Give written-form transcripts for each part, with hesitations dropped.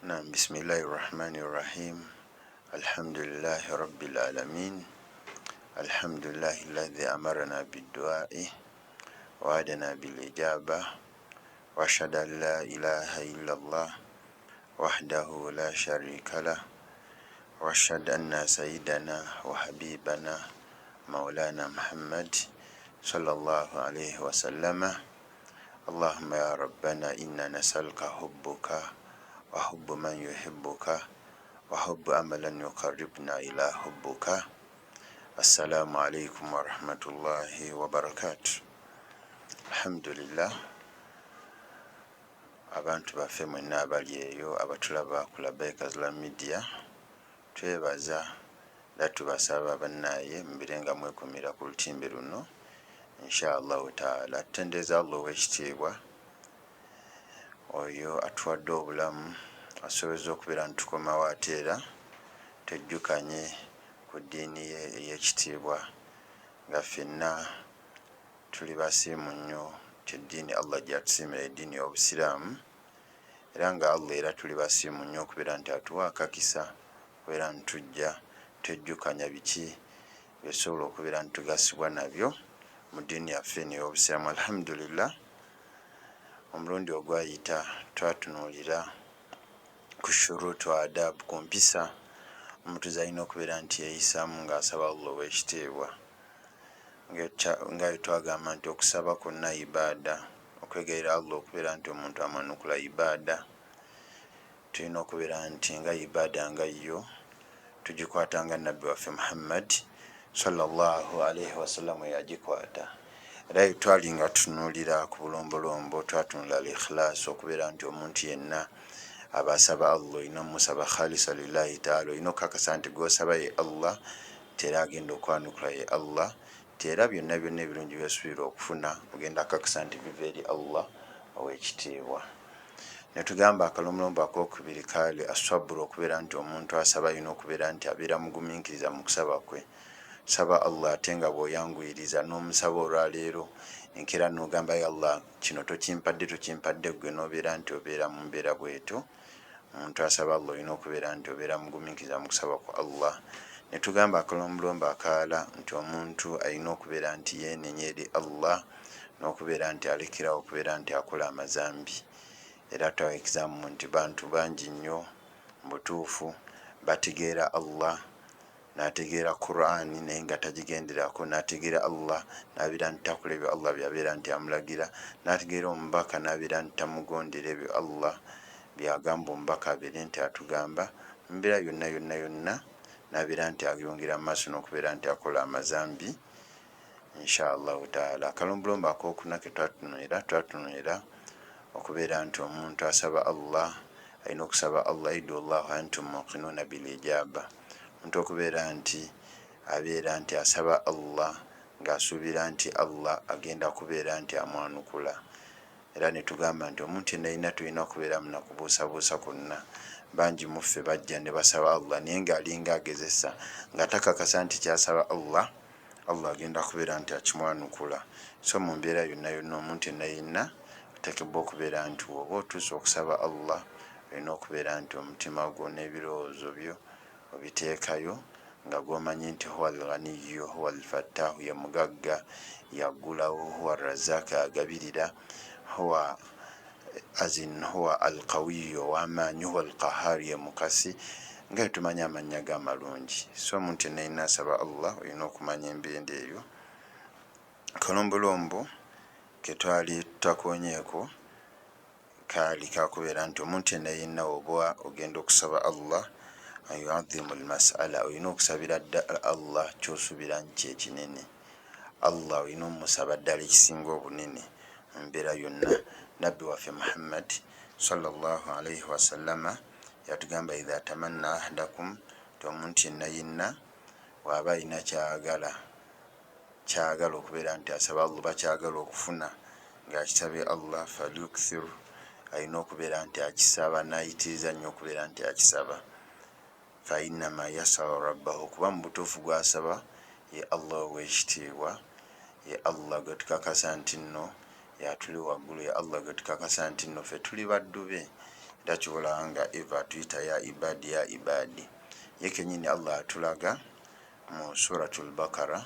نعم بسم الله الرحمن الرحيم الحمد لله رب العالمين الحمد لله الذي أمرنا بالدعاء وعدنا بالإجابة وأشهد أن لا إله إلا الله وحده لا شريك له وأشهد أن سيدنا وحبيبنا مولانا محمد صلى الله عليه وسلم اللهم يا ربنا إنا نسألك حبك وحب من يحبك وحب أملا يقربنا إلى حبك السلام عليكم ورحمة الله وبركاته الحمد لله abantu baffe mwenna abali eyo abatulaba ku Labbaika Islamic Media twebaza era tubasaba bannaye mubirenga mwekumira ku lutimbe luno inshallah taala tutendeeza Allah ow'ekitiibwa oyo atuwadde obulamu asobozza okubeera ntukomawo ate era tejjukanye ku ddiini ye ey'ekitiibwa nga ffenna tuli basiimu nnyo kyeddiini Allah gyatusiimira eddiini y'obusiraamu era nga Allah era tuli basiimu nnyo okubeera nti atuwa akakisa okubeera ntujja tejjukanya biki byesobola okubeera ntugasibwa nabyo mu ddiini yaffe ey'obusiraamu. Alhamdulillah, omulundi ogwayita twatunuulira ku shuruutu adabu, ku mpisa omutuuze alina okubeera nti yeeyisaamu ng'asaba Allah ow'ekitiibwa nga bwe twagamba nti okusaba kwonna ibaada, okwegayirira Allah okubeera nti omuntu amanukula ibaada. Tulina okubeera nti nga ibaada nga yo tugikwata nga nabbi waffe Muhammad sallallahu alaihi wasallam yagikwata. Era twali nga tutunuulira ku bulombolombo twatunuulira al-ikhlas, okubeera nti omuntu yenna aba asaba Allah olina omusaba khalisa lillahi taala, olina okukakasa nti gw'osaba ye Allah tera agenda okwanukula ye Allah, tera byonna byonna ebirungi byesuubira okufuna ogenda akakasa nti biva eri Allah ow'ekitiibwa. Ne tugamba akalombolombo akokubiri kaali asaburu, okubeera nti omuntu asaba alina okubeera nti abeera mugumiikiriza mu kusaba kwe. Saba Allah ate nga bw'oyanguyiriza n'omusaba olwaleero enkeera n'ogamba ya Allah kino tokimpadde gwe n'obeera nti obeera mu mbeera bw'etyo. Omuntu asaba Allah olina okubeera nti obeera mugumiikiriza mu kusaba kwa Allah. Ne tugamba akalombolombo akaala nti omuntu alina okubeera nti yeenenya eri Allah n'okubeera nti alekerawo okubeera nti akola amazambi. Era twawekizamu nti bantu bangi nnyo mu butuufu bategeera Allah, n'ategeera Qur'ani naye nga tagigenderako, n'ategeera Allah n'abeera nti takola ebyo Allah byabeera nti amulagira, n'ategeera omubaka n'abeera nti tamugondera ebyo Allah byagamba omubaka abeere nti atugamba. Mu mbeera yonna n'abeera nti ayongera mu maaso n'okubeera nti akola amazambi inshallah taala. Akalombolombo akokuna ke twatunuulira okubeera nti omuntu asaba Allah alina okusaba Allah idullahu antum muqinuna bil ijaba, omuntu okubeera nti abeera nti asaba Allah ng'asuubira nti Allah agenda kubeera nti amwanukula. Era ne tugamba nti omuntu yenna tulina okubeera mu nakubuusabuusa kwonna. Bangi muffe bajja ne basaba Allah naye ng'alinga agezesa nga takakasa nti kyasaba Allah agenda kubeera nti akimwanukula. So mu mbeera yonna omuntu yenna oteekebwa okubeera nti oba otuuse okusaba Allah olina okubeera nti omutima gwo n'ebirowoozo byo obiteekayo nga gw'omanyi nti huwa al-ghaniyyu huwa al-fattaahu, ye mugagga yaggulawo, huwa ar-razzaaq agabirira, huwa al-qawiyyu ow'amaanyi, huwa al-qahhaar ye mukasi, nga tumanyi amannya ge amalungi. So omuntu yenna asaba Allah olina okumanya embenda eyo. Kalombolombo ke twali tutakonyeeko kaali kakubeera nti omuntu yenna oba ogenda okusaba Allah yu'azzimu al-mas'ala, olina okusabira ddala Allah ky'osuubira nti ekinene. Allah olina omusaba ddala ekisinga obunene mu mbeera yonna. Nabbi waffe Muhammad sallallahu alaihi wasallama yatugamba idha tamanna ahadakum, nti omuntu yenna waba alina kyagala okubeera nti asaba Allah bakyagala okufuna ng'akisabye Allah falyukthiru, alina okubeera nti akisaba n'ayitiriza nnyo okubeera nti akisaba. Fa innama yasalu rabbahu, kuba mu butuufu gwasaba ye Allah ow'ekitiibwa, ye Allah gwe tukakasa nti nno yatuli waggulu, ye Allah gwe tukakasa nti nno ffe tuli baddu be takibolanga eva tuyita ya ibadi ya ibadi. Ye kenyini Allah atulaga mu suratul Bakara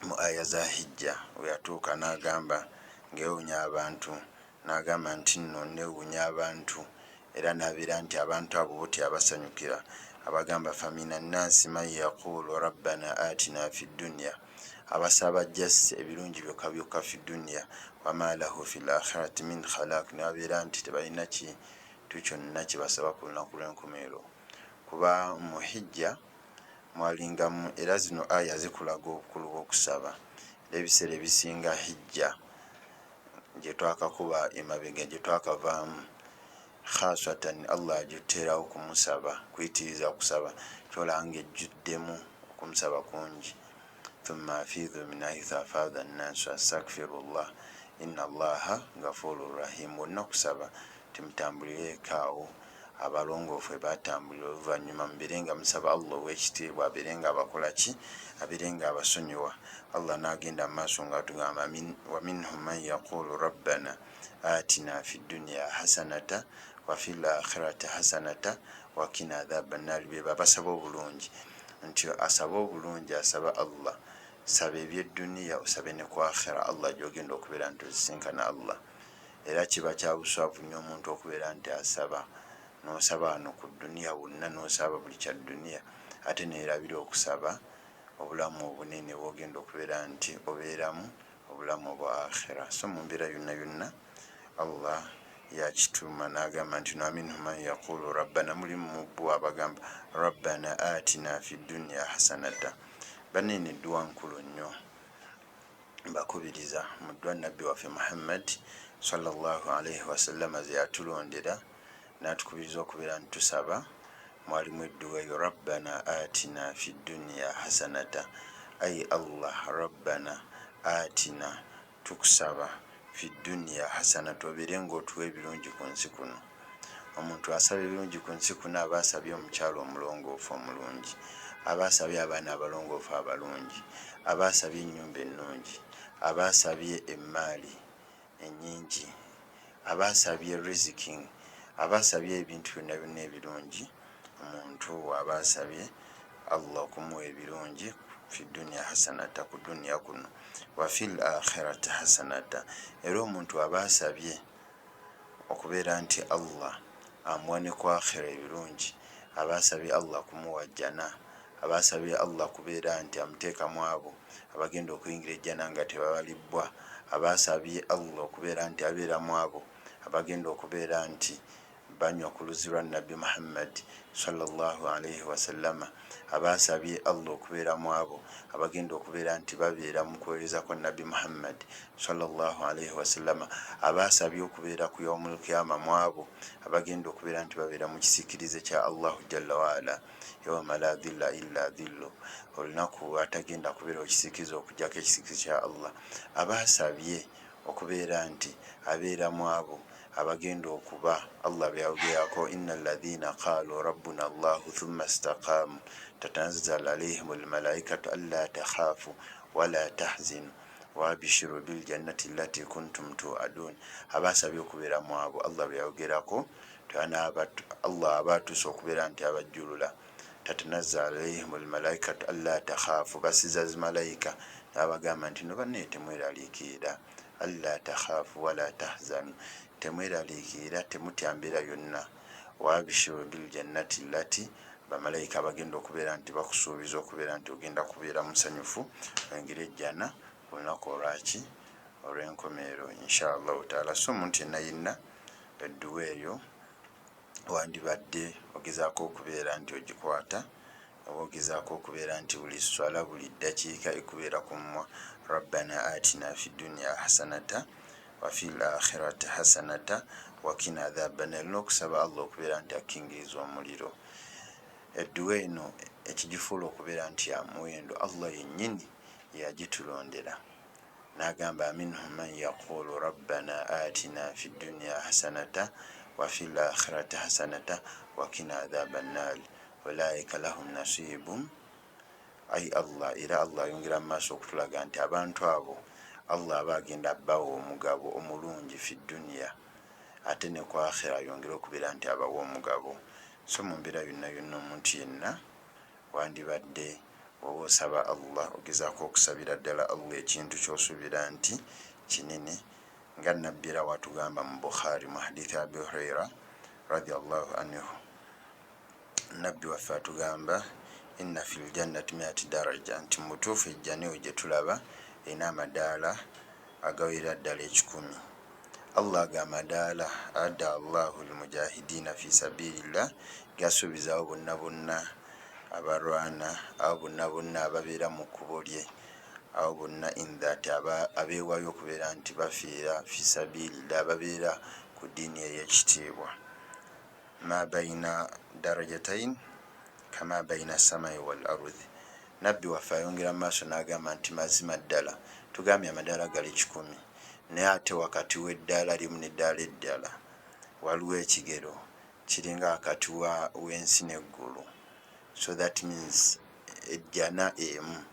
mu aya za hijja weyatuuka n'agamba ngewunya abantu n'agamba nti nno newunya abantu era n'abeera nti abantu abo boti abasanyukira abagamba famina nnansi man yaqulu rabbana atina fi dunya abasaba jasi ebirungi byokka byokka fi dunya wama lahu fi lakhirati min khalaq n'abeera nti tebalina kintu kyonna kyebasaba ku lunaku lw'enkomerero. Kuba mu hijja mwalingamu era zino aya zikulaga obukulu bw'okusaba era ebiseera ebisinga hijja gye twakakuba emabega gye twakavaamu khaswatan Allah agiterawo kumusaba kuyitiriza kusaba kyolanga ejjuddemu okumusaba kungi. thumma afidhu min haythu afadha an-nas astaghfirullah inna allaha ghafurur rahim. Wonna kusaba timutambulireko abalongoofu batambulira oluvannyuma mubeerenga musaba Allah ow'ekitiibwa abeerenga abakola ki abeerenga abasonyiwa. Allah n'agenda mu maaso nga tugamba wa minhum man yaqulu rabbana atina fi dunya hasanata wa fil akhirati hasanata wa qina adhaban nar. Beba basaba obulungi nti asaba obulungi asaba Allah saba ebyeduniya osabe ne ku akhira Allah gyogenda okubeera nti ozisinkana Allah. Era kiba kya buswavu nnyo omuntu okubeera nti asaba nosaba wano ku duniya wonna nosaba buli kya duniya ate neerabira okusaba obulamu obunene bwogenda okubeera nti obeeramu obulamu obwa akhira. So mu mbeera yonna yonna Allah yakituuma n'agamba nti minhum man yaqulu rabbana, mulimu mubbu abagamba rabbana atina fi dunya hasanata. Banene dduwa nkulu nnyo mbakubiriza mu ddwa nabbi waffe Muhammad sallallahu alaihi wasallam ze yatulondera n'atukubiriza okubeera ntusaba. Mwalimu edduwa eyo rabbana atina fi dunya hasanata, ay Allah rabbana atina, tukusaba fi dunya hasanata obeere ng'otuwa ebirungi ku nsi kuno. Omuntu asaba ebirungi ku nsi kuno aba asabye omukyalo omulongoofu omulungi, aba asabye abaana abalongoofu abalungi, aba asabye ennyumba ennungi, aba asabye emmaali ennyingi, aba asabye riziki, aba asabye ebintu byonna byonna ebirungi. Omuntu aba asabye Allah okumuwa ebirungi fi dunya hasanata, ku dunya kuno, wa fil akhirati hasanata. Era omuntu aba asabye okubeera nti Allah amuwa ne ku akhira ebirungi, aba asabye Allah kumuwa jjana, aba asabye Allah kubeera nti amuteekamu abo abagenda okuyingira ejjana nga tebabalibbwa, aba asabye Allah okubeera nti abeeramu abo abagenda okubeera nti banywa ku luzzi lwa nabbi Muhammad sallallahu alaihi wasallama, aba asabye Allah okubeeramu abo abagenda okubeera nti babeera mu kuweereza kwa nabbi Muhammad sallallahu alaihi wasallama, aba asabye okubeera ku yaumul qiyama mu abo abagenda okubeera nti babeera mu kisiikirize kya Allahu jalla waala, yawma la dhilla illa dhillu, olunaku atagenda kubeera ekisiikirize okujjako ekisiikirize kya Allah. Aba asabye okubeera nti abeeramu abo abagenda okuba Allah byayogerako inna alladhina qalu rabbuna Allahu thumma istaqamu tatanazzalu alaihim almalaikatu alla takhafu wala tahzinu wabishiru biljannati allati kuntum tu'adun. Aba asabye okubeeramu abo Allah byayogerako Allah abatuuse okubeera nti abajjulula tatanazzalu alaihim almalaikatu alla takhafu, basiza zimalayika n'abagamba nti no banne temweraliikirira, alla takhafu wala tahzanu, temweraliikirira temutya mbeera yonna, wabishiru biljannati allati, bamalayika bagenda okubeera nti bakusuubiza okubeera nti ogenda kubeera musanyufu engeri ejjana olunaku olwaki olw'enkomerero inshallah taala. So omuntu yenna yenna edduwa eyo wandibadde ogezaako okubeera nti ogikwata, oba ogezaako okubeera nti buli swala buli ddakiika ekubeera ku mmwa rabbana atina fi dunya hasanata wa fil akhirati hasanata wa qina adhaban nar, n'okusaba Allah okubeera nti akingiriza omuliro. Edduwa eno ekigifuula okubeera nti ya muwendo Allah yennyini yagitulondera n'agamba minhum man yaqulu rabbana atina fi dunya hasanata wa fil akhirati hasanata wa qina adhaban nar ulaika lahum nasibun, ay Allah. Era Allah ayongera mu maaso okutulaga nti abantu abo Allah aba agenda bawa omugabo omulungi fi dunya, ate ne ku akhira yongere okubeera nti abawa omugabo. So mu mbeera yonna yonna omuntu yenna wandibadde woba osaba Allah ogezaako okusabira ddala Allah ekintu kyosuubira nti kinene, nga nabbi era watugamba mu Bukhari mu hadithi Abi Huraira radiyallahu anhu, nabbi waffe atugamba inna fil jannati 100 daraja, nti mutuufu ejjana eyo gye tulaba erina amadaala agawera ddala 100. Allah aga amadaala adda Allahu lilmujahidina fi sabilillah, gasuubizawo bonna bonna abalwana, abo bonna bonna ababeera mu kkubo lye, abo bonna in that abeewayo okubeera nti bafiira fi sabilillah, ababeera ku ddiini ey'ekitiibwa. Ma baina darajatain kama baina samai wal ardhi. Nabbi waffe ayongera mu maaso n'agamba nti mazima ddala tugambye amadaala gali 100, naye ate wakati w'eddaala limu n'eddaala eddala waliwo ekigero kiringa wakati w'ensi n'eggulu. So that means ejjana emu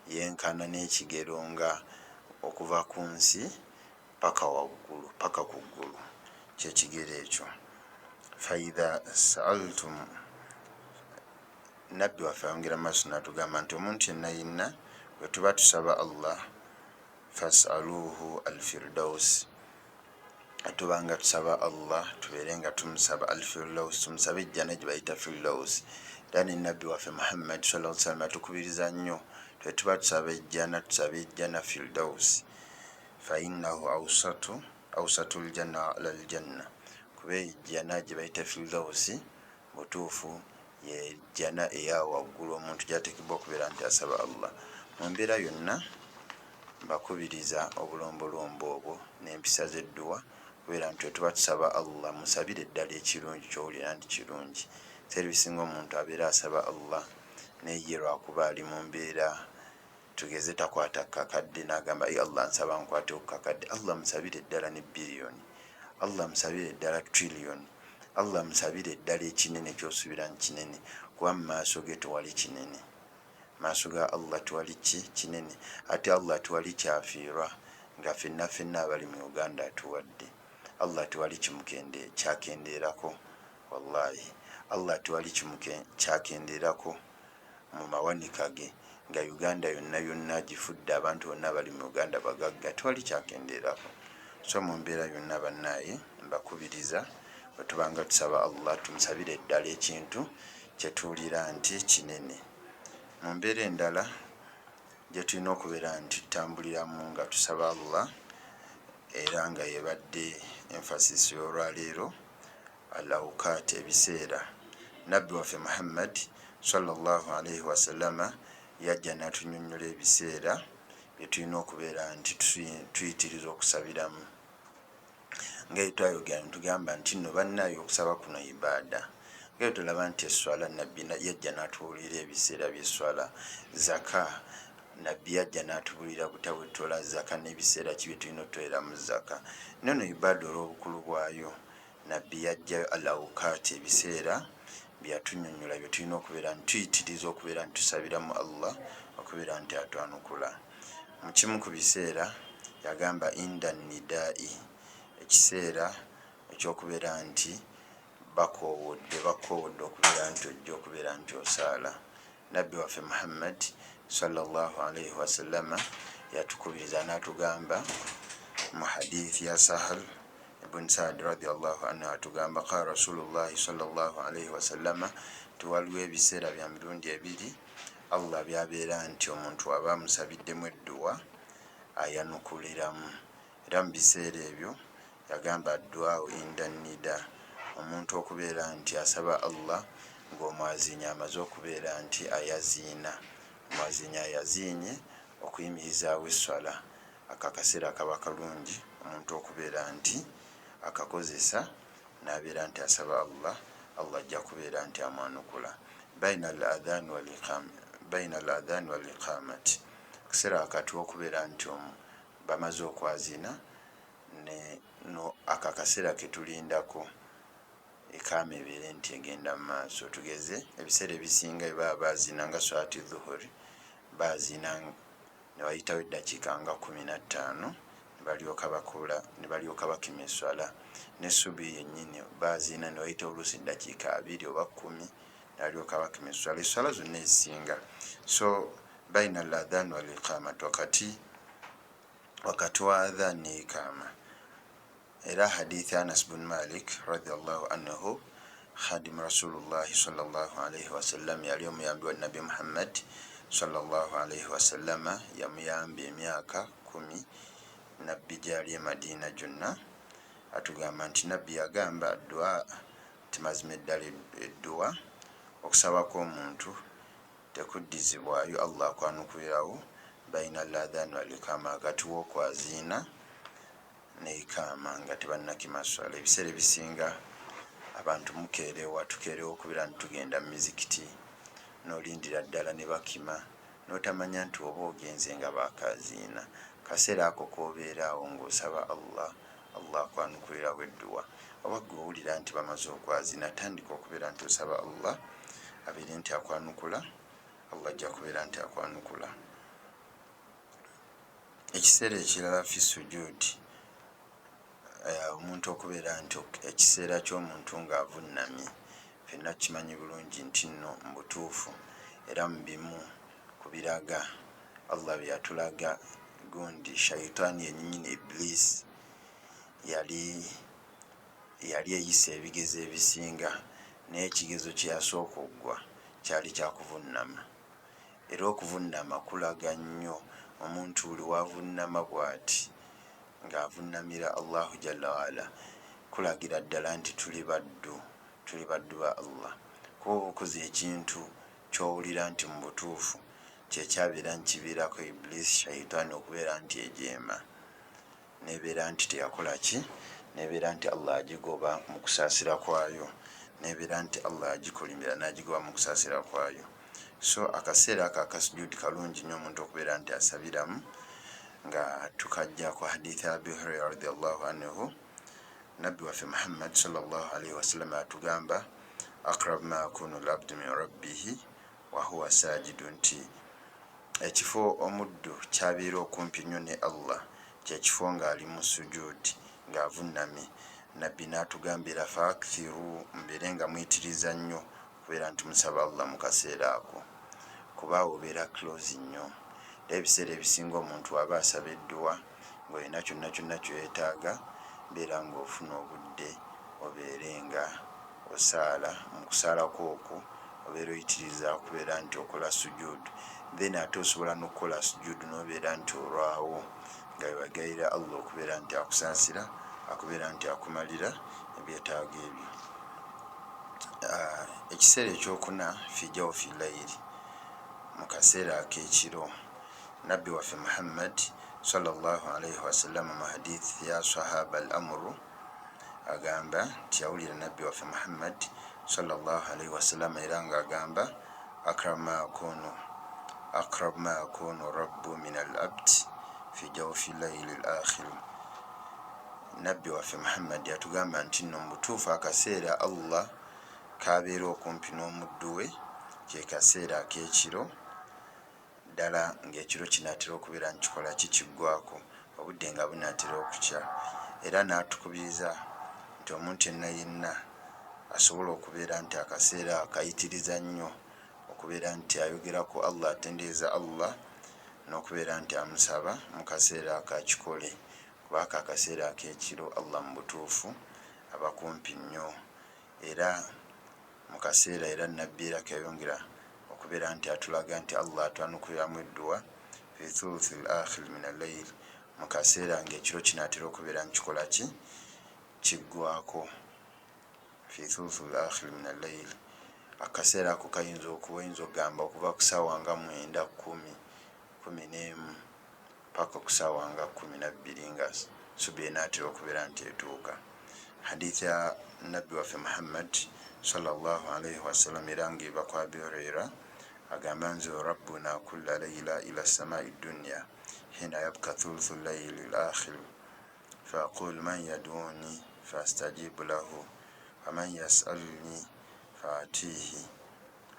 yenkana n'ekigero nga okuva ku nsi paka waggulu, paka ku ggulu, kyekigero ekyo. Faidha sa'altum, nabbi waffe ayongera maaso n'atugamba nti omuntu yenna yenna bwe tuba tusaba Allah fasaluhu alfirdaus, atubanga tusaba Allah tubeere nga tumusaba alfirdaus, tumusaba ejjana gye bayita firdaus. Era ne nabbi waffe Muhammad sallallahu alaihi wasallam atukubiriza nnyo twe tuba tusaba ejjana tusaba ejjana firdaus, fa innahu awsatul janna ala aljanna, kuba ejjana gye bayita firdaus butuufu ye jjana eya waggulu omuntu gyateekebwa okubeera nti asaba Allah. Mu mbeera yonna mbakubiriza obulombolombo obwo n'empisa z'edduwa kubeera nti tuba tusaba Allah musabire eddala ekirungi ky'owulira nti kirungi. Seera ebisinga omuntu abeera asaba Allah naye ye lwakuba ali mu mbeera tugeze takwata kakadde n'agamba Allah nsaba nkwate ku kakadde, Allah musabire eddala ne biliyoni, Allah musabire eddala triliyoni, Allah musabire eddala ekinene ky'osuubira nti kinene, kuba mu maaso ge tewali kinene. Maaso ga Allah tewali kinene, ate Allah tewali kyafiirwa, nga ffenna abali mu Uganda atuwadde. Allah tewali kyakendeerako, wallahi Allah tewali kyakendeerako mu mawanika ge, nga Uganda yonna yonna gifudde, abantu bonna bali mu Uganda bagagga, tewali kyakendeerako. So mu mbeera yonna bannaaye mbakubiriza bwe tubanga tusaba Allah tumusabire eddala ekintu kye tuwulira nti kinene. Mu mbeera endala gye tulina okubeera nti tutambuliramu nga tusaba Allah era nga yebadde emphasis y'olwaleero al-awqat, ebiseera. Nabbi waffe Muhammad sallallahu alaihi wasallama yajja n'atunnyonnyola ebiseera bye tulina okubeera nti tuyitiriza okusabiramu. Ngeri twayogera ntugamba nti nno bannaayo okusaba kuno ibaada. Ngeri tulaba nti eswala nabbi yajja n'atubuulira ebiseera by'eswala. Zaka nabbi yajja n'atubuulira butawettola zaka n'ebiseera ki bye tulina otwera mu zaka. Nno ibaada olw'obukulu bwayo nabbi yajja al-awqat, ebiseera byatunnyonnyola bye tulina okubeera nti tuyitiriza okubeera nti tusabiramu Allah okubeera nti atwanukula. Mu kimu ku biseera yagamba inda nidai, ekiseera ekyokubeera nti bakoowodde okubeera nti ojja okubeera nti osaala. Nabbi waffe Muhammad sallallahu alaihi wasallama yatukubiriza n'atugamba mu hadithi ya Sahal ibn Sa'd radiyallahu anhu, atugamba qala rasulullahi sallallahu alaihi wasallama, tuwaliwo ebiseera bya mirundi ebiri Allah byabeera nti omuntu aba amusabiddemu edduwa ayanukuliramu. Era mu biseera ebyo yagamba addu'a inda nida, omuntu okubeera nti asaba Allah ng'omwaziinyi amaze okubeera nti ayaziina, omwaziinyi ayaziinye okuyimirizaawo esswala, akakaseera kaba kalungi omuntu okubeera nti akakozesa n'abeera nti asaba Allah, Allah ajja kubeera nti amwanukula. Baina al-adhan wal iqamati, akaseera wakati w'okubeera nti bamaze okwaziina no akakaseera ke tulindako ikaama ebeere nti egenda mu maaso. Tugeze ebiseera ebisinga bwe baba baziina nga swati dhuhuri, baziina ne wayitawo eddakiika nga 15 ne balyoka bakima eswala. Ne subi yennyini baziina ne bayita oluusi eddakiika 2 oba 10 ne balyoka bakima eswala. Eswala zonna ezisinga. So baina al-adhan wal iqamat, wakati wa adhan ne ikama. Era hadithi Anas bin Malik radiyallahu anhu, khadim Rasulullahi sallallahu alaihi wasallam, yali omuyambi wa Nabi Muhammad sallallahu alaihi wasallam, yamuyamba emyaka 10 nabbi gyali e Madina gyonna. Atugamba nti nabbi yagamba dua timazima eddala edduwa okusaba kw'omuntu tekuddizibwayo, Allah akwanukulirawo baina al-adhan wal iqama, wakati w'okwaziina ne ikama nga tebannakima swala. Ebiseera ebisinga abantu tukeerewa okubeera nti tugenda mu mizikiti n'olindira ddala ne bakima n'otamanya nti oba ogenze nga bakaziina. Kaseera ako k'obeeraawo ng'osaba Allah akwanukulirawo edduwa. Oba ggwe owulira nti bamaze okwaziina, tandika okubeera nti osaba Allah abeere nti akwanukula. Allah ajja kubeera nti akwanukula. Ekiseera ekirala fi sujudi, omuntu okubeera nti ekiseera ky'omuntu ng'avunnamye, ffenna kimanyi bulungi nti nno mbutuufu era mu bimu ku biraga Allah bye yatulaga, gundi shaitaani yennyini Iblis yali eyisa ebigezo ebisinga, naye ekigezo kye yasooka okugwa kyali kyakuvunnama. Era okuvunnama kulaga nnyo omuntu buli wavunnama bw'ati ng'avunnamira Allahu jalla waala, kulagira ddala nti tuli baddu ba Allah. Kuba okoze ekintu ky'owulira nti mu butuufu kyekyabeera nkiviirako Iblis shaitaani okubeera nti ejeema, nebeera nti teyakola ki, nebeera nti Allah agigoba mu kusaasira kwayo, nebeera nti Allah agikolimira n'agigoba mu kusaasira kwayo. So akaseera ako akasujudi kalungi nnyo omuntu okubeera nti asabiramu, nga tukajja ku hadithi ya Abi Hurairah radiyallahu anhu. Nabbi waffe Muhammad sallallahu alaihi wasallam atugamba aqrab ma yakunu al-abdu min rabbihi wa huwa sajidun, nti ekifo omuddu kyabeera okumpi nnyo ne Allah kyekifo ng'ali mu sujudi ng'avunnamye. Nabbi n'atugambira faakthiru, mbeere nga muyitiriza nnyo okubeera nti musaba Allah mu kaseera ako, kuba obeera close nnyo. Ebiseera ebisinga omuntu aba asaba edduwa ng'olina kyonna kyeyeetaaga, beera ng'ofuna obudde obeere nga osaala. Mu kusaala kwokwo obeera oyitiriza okubeera nti okola sujudu, then ate osobola n'okukola sujudu n'obeera nti olwawo nga webagayira Allah okubeera nti akusaasira, akubeera nti akumalira ebyetaago ebyo. Ekiseera ekyokuna fi jawfi layiri, mu kaseera ak'ekiro. Nabbi waffe Muhammad sallallahu alaihi wasallam mu hadithi ya sahaba al-amru agamba nti yawulira Nabbi waffe Muhammad sallallahu alaihi wasallam era ng'agamba akrab ma yakunu rabbu min al-abd fi jawfi layli al-akhir. Nabbi waffe Muhammad yatugamba nti nno mutuufu akaseera Allah kabeera okumpi n'omuddu we kye kaseera ak'ekiro ddala, ng'ekiro kinaatera okubeera nkikola kikiggwako, obudde nga bunaatera okukya. Era n'atukubiriza nti omuntu yenna asobola okubeera nti akaseera akayitiriza nnyo okubeera nti ayogerako Allah, atendeeza Allah n'okubeera nti amusaba mu kaseera akakikole, kuba ako akaseera ak'ekiro Allah mu butuufu aba kumpi nnyo. Era mu kaseera era nabbi era kayongera okubeera nti atulaga nti Allah atwanukuliramu edduwa fi thuluthi al-akhir min al-layl, mu kaseera ng'ekiro kinaatera okubeera nkikola ki, kiggwako. Fi thuluthi al-akhir min al-layl, akaseera ako kayinza okugamba okuva ku ssaawa nga 9, 10, 11 paka ku ssaawa nga 12 nga subi enaatera okubeera nti etuuka. Hadithi ya Nabbi waffe Muhammad sallallahu alaihi wasallam era ng'eva ku Abi Hurairah agamba nzura rabbuna kulla layla ila samai dunya hina yabka thuluthu layli al-akhir fa aqul man yad'uni fastajibu lahu waman yas'alni faatihi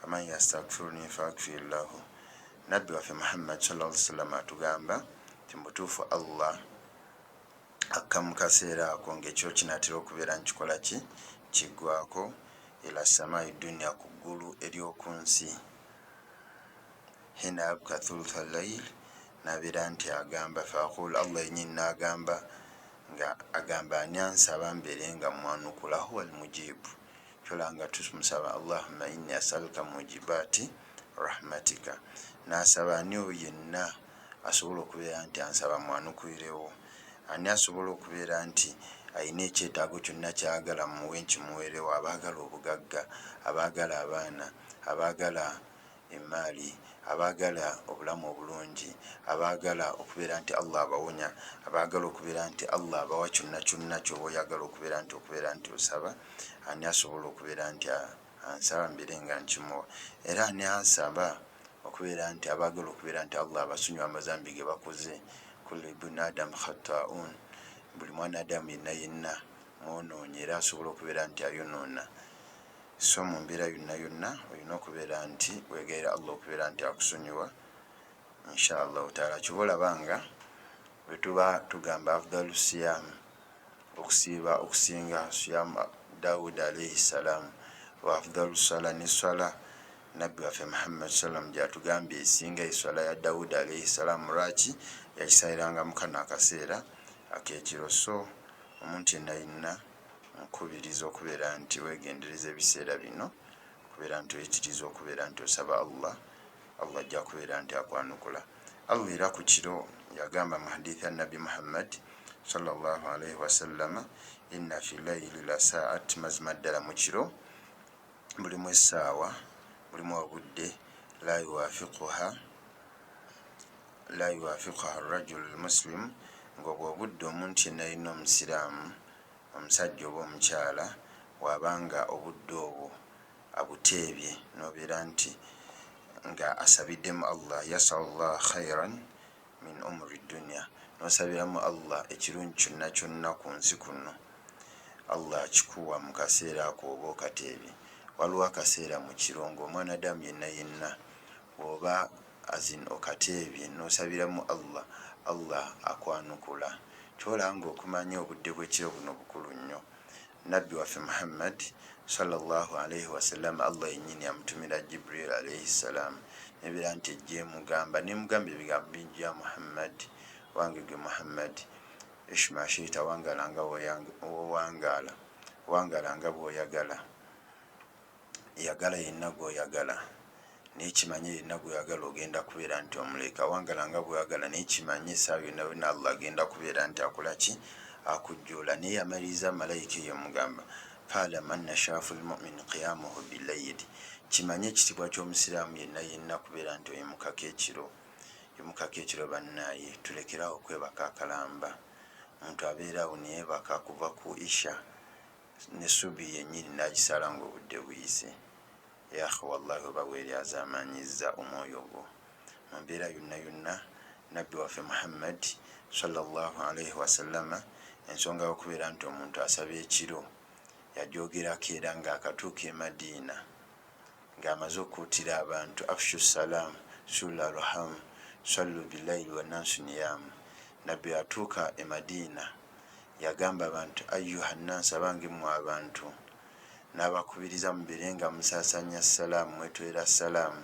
waman yastaghfiruni faghfir lahu. Nabbi waffe Muhammad sallallahu alaihi wasallam atugamba nti mutuufu Allah akka mu kaseera ako ng'ekiro kinaatera okubeera nkikola ki kiggwaako ila samai dunia ku ggulu ery'oku nsi. hina abka thulutha llail nabeera nti agamba faaqul allah yenyini n'agamba nga agamba ani ansaba mbeere nga mwanukula huwa almujibu kyolanga tumusaba allahumma inni asaluka mujibati rahmatika nasaba ani oyo yenna asobola okubeera nti ansaba mwanukulirewo, ani asobola okubeera nti ayina ekyetaago kyonna kyagala muwe nkimuweerewo, abaagala obugagga, abaagala abaana, abaagala emaali, abaagala obulamu obulungi, abaagala okubeera nti allah abawonya, abaagala okubeera nti allah abawa kyonna kyonna kyoba oyagala okubeera nti osaba, ani asobola okubeera nti ansaba mbeere nga nkimuwa. Era ani ansaba okubeera nti abaagala okubeera nti allah abasonyiwa amazambi ge bakoze. kullu ibn adam khata'un, buli mwana adamu yenna mwonoonyi era asobola okubeera nti ayonoona. So mu mbeera yonna olina okubeera nti weegayira allah okubeera nti akusonyiwa inshallah taala. Kiba olabanga bwe tuba tugamba afdalu siyam, okusinga siyam Dawud alayhi salam, wa afdalu sala ne swala nabbi waffe Muhammad sallam gyatugambye esinga eswala ya Dawud alayhi salam. Lwaki? Yakisayiranga mu kano akaseera ak'ekiro. So omuntu yenna nkubiriza okubeera nti weegendereza ebiseera bino, okubeera nti wekiriza okubeera nti osaba allah ajja kubeera nti akwanukula. Allah era ku kiro yagamba mu hadithi ya nabbi Muhammad sallallahu alaihi wasallama, inna fi layli la saat, mazima ddala mu kiro mulimu essaawa, mulimu obudde la yuwafiquha arrajulu almuslim, ng'obwo obudde omuntu yenna alina omusiraamu, omusajja oba omukyala, wabanga obudde obwo abuteebye nobeera nti nga asabiddemu allah, yasalullah khairan min umuri dunia, nosabiramu allah ekirungi kyonna kyonna ku nsi kuno, allah akikuwa mu kaseera ako oba okateebye. Waliwo akaseera mu kiro ng'omwana adamu yenna bw'oba okateebye nosabiramu allah akwanukula. Kyolanga okumanya obudde bw'ekiro buno bukulu nnyo. Nabbi waffe Muhammad sallallahu alaihi wasallam, allah yennyini yamutumira Jibril alaihi salam, nebeera nti ejje nemugamba ebigambo bingi, ya Muhammad, wange gwe Muhammad, ishma shita, wangala nga bw'oyagala, yagala yenna gw'oyagala, nekimanye yenna gw'oyagala ogenda kubeera nti omuleka, wangala nga bw'oyagala nekimanye essaawa yonna allah agenda kubeera nti akolaki, akujjula. Naye yamaliriza malayika eyo mugamba fa'lam anna shafu lmumin qiyamuhu billayli, kimanye ekitibwa ky'omusiraamu yenna kubeera nti oyimukako ekiro. Bannaaye tulekerawo okwebaka akalamba. Omuntu abeerawo neyebaka kuva ku isha ne subi yennyini nagisala ng'obudde buyise. Yakha wallahi oba bw'eryaza amanyiza omwoyo gwo. Mu mbeera yonna nabbi waffe Muhammad sallallahu alaihi wasallama, ensonga y'okubeera nti omuntu asaba ekiro yagyogerako era ng'akatuuka e Madiina ng'amaze okuutira abantu afshu salam sula arham sallu billaili wannansu niyamu. Nabbi atuuka e Madiina yagamba abantu ayuha nnansi, abange mmwe abantu, n'abakubiriza mubeere nga musaasanya salaamu, mwetwera salaamu,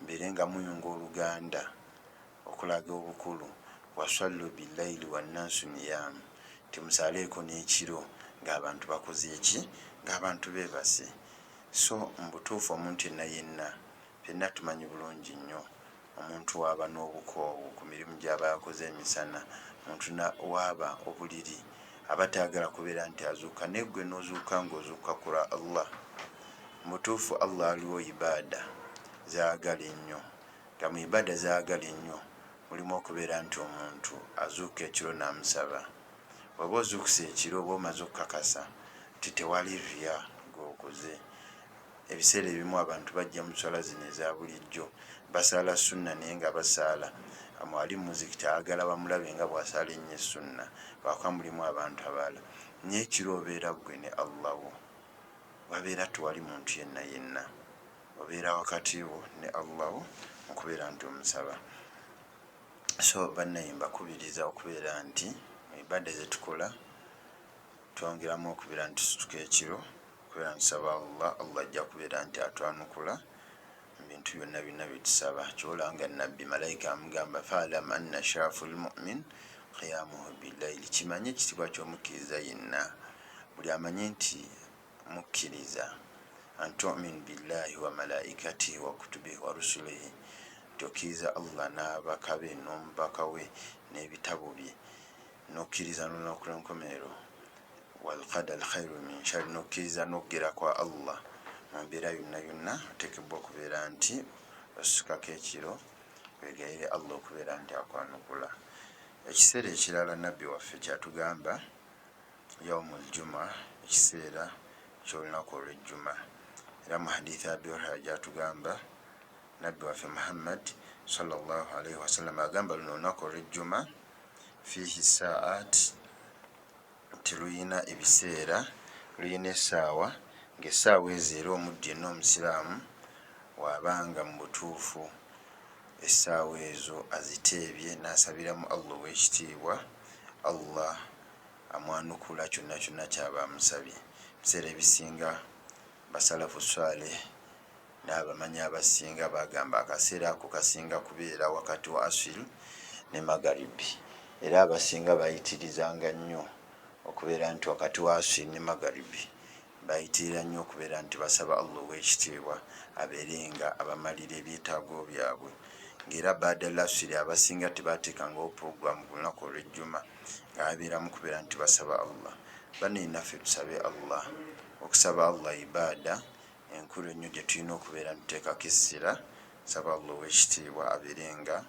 mubeere nga muyunga oluganda okulaga obukulu, wasallu billaili wannansu niyamu, timusaleeko n'ekiro ng'abantu bakoze eki, ng'abantu beebase. So mbutuufu omuntu yenna fenna tumanyi bulungi nnyo omuntu waaba n'obukoowu ku mirimu gy'aba yakoze emisana, omuntu waaba obuliri aba taagala kubeera nti azuuka, naye gwe n'ozuuka ng'ozuuka kula allah. Mutuufu allah aliwo ibaada zaagala ennyo, nga mu ibaada zaagala ennyo mulimu okubeera nti omuntu azuuka ekiro n'amusaba. Oba ozuukuse ekiro oba omaze okukakasa nti tewali riya g'okoze. Ebiseera ebimu abantu bajja mu swala zino eza bulijjo basaala sunna, naye nga basaala ali muzikiti ayagala bamulabe nga bw'asaala ennyo sunna, lwakuba mulimu abantu abalala. Naye ekiro obeera gwe ne allah wo, wabeera tewali muntu yenna, obeera wakati wo ne allah wo okubeera nti omusaba. So bannayimba kubiriza okubeera nti ibadda zetukola twongeramu okubeera nti tusituka ekiro kubeera ntusaba Allah ajja kubeera nti atwanukula ebintu byonna byonna byetusaba kyolanga nabbi malayika amugamba faalam anna sharafu lmumin qiyamuhu billaili, kimanye ekitibwa ky'omukkiriza yenna buli amanye nti mukkiriza antumin billahi wa malaikatihi wa kutubihi wa rusulihi, tokkiriza Allah n'abaka be n'omubaka we n'ebitabo bye, nokkiriza n'olunaku lw'enkomerero, walqadar khairu min shari, nokkiriza n'okugera kwa Allah mu mbeera yonna yonna. Oteekebwa okubeera nti osukako ekiro wegayire Allah okubeera nti akwanukula. Ekiseera ekirala nabbi waffe kyatugamba yaumul juma, ekiseera ky'olunaku olw'ejjuma, era mu hadithi Abi Huraira gyatugamba nabbi waffe Muhammad sallallahu alaihi wasallam agamba luno olunaku olw'ejjuma fihi saat, tiluyina ebiseera, luyina essaawa, ng'essaawa ezo era omuddi yenna omusiraamu wabanga mu butuufu essaawa ezo aziteebye n'asabiramu Allah ow'ekitiibwa, Allah amwanukula kyonna kyonna kyaba amusabye. Ebiseera ebisinga basalafu swaleh n'abamanyi abasinga bagamba akaseera ako kasinga kubeera wakati wa asiri ne magaribi, era abasinga bayitirizanga nnyo okubeera nti wakati wa asiri ne magaribi bayitirira nnyo okubeera nti basaba Allah ow'ekitiibwa abeerenga abamalira ebyetaago byabwe, ng'era baada lasiri abasinga tebateekangawo puroguramu ku lunaku olw'ejjuma nga babeeramu kubeera nti basaba Allah. Bane naffe tusabe Allah, okusaba Allah ibaada enkulu ennyo gye tulina okubeera ntuteekako essira, saba Allah ow'ekitiibwa abeerenga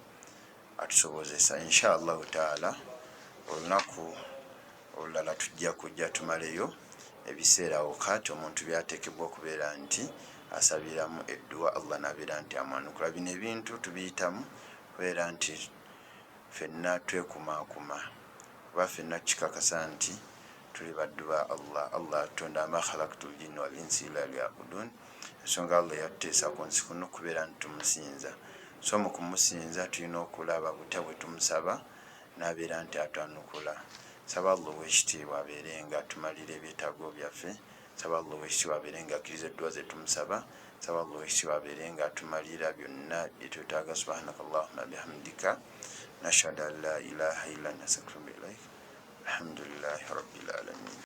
atusobozesa. Insha Allahu taala olunaku olulala tujja kujja tumaleyo ebiseera wokati omuntu byateekebwa okubeera nti asabiramu edduwa Allah n'abeera nti amwanukula. Bino ebintu tubiyitamu kubeera nti ffenna twekumaakuma, kuba ffenna tukikakasa nti tuli baddu ba Allah. Allah atonda ma khalaqtul jinna wal insa illa liya'budun, ensonga Allah yatuteesa ku nsi kuno kubeera nti tumusinza. So mu kumusinza tulina okulaba butya bwe tumusaba n'abeera nti atwanukula. Saba Allah ow'ekitiibwa abeerenga atumalira ebyetaago byaffe, saba Allah ow'ekitiibwa abeerenga akkiriza edduwa ze tumusaba, saba Allah ow'ekitiibwa abeerenga atumalira byonna bye twetaaga. Subhanaka Allahumma bihamdika nashhadu an la ilaha illa anta astaghfiruka wa atubu ilaik. Alhamdulillahi rabbil alamin.